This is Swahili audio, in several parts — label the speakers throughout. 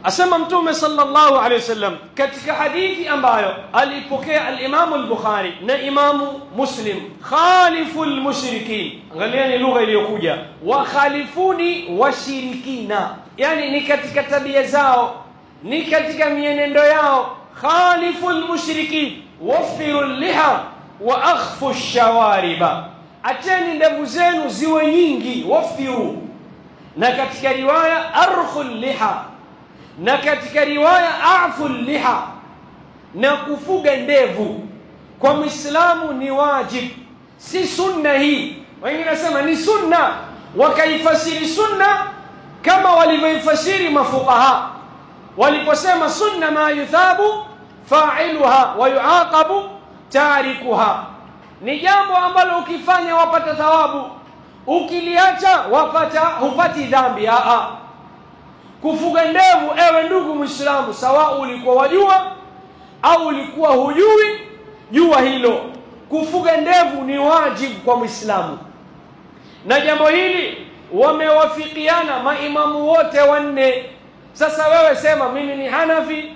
Speaker 1: Asema Mtume sallallahu alayhi wasallam katika hadithi ambayo alipokea al-Imam al-Bukhari na Imam Muslim, khaliful mushrikin. Angalieni lugha iliyokuja, wa khalifuni washirikina, yani ni katika tabia zao, ni katika mienendo yao. Khaliful mushrikin wafirul liha wa akhfu shawariba, acheni ndevu zenu ziwe nyingi, wafiru. Na katika riwaya arkhul liha, na katika riwaya a'ful liha. Na kufuga ndevu kwa Muislamu ni wajib, si sunna hii. Wengine nasema ni sunna, wakaifasiri sunna kama walivyoifasiri mafuqaha waliposema sunna ma yuthabu fa'iluha wa yu'aqabu tarikuha, ni jambo ambalo ukifanya wapata thawabu, ukiliacha hupati dhambi. Kufuga ndevu, ewe ndugu Muislamu, sawa ulikuwa wajua au ulikuwa hujui, jua hilo, kufuga ndevu ni wajibu kwa Muislamu. Na jambo hili wamewafikiana maimamu wote wanne. Sasa wewe sema mimi ni Hanafi,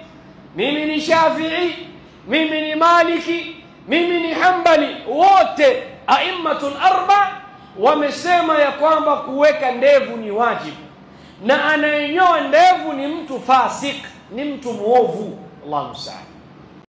Speaker 1: mimi ni Shafi'i, mimi ni Maliki, mimi ni Hanbali, wote aimmatul arba wamesema ya kwamba kuweka ndevu ni wajibu, na anayenyoa ndevu ni mtu fasik, ni mtu muovu. Allahu musta'an.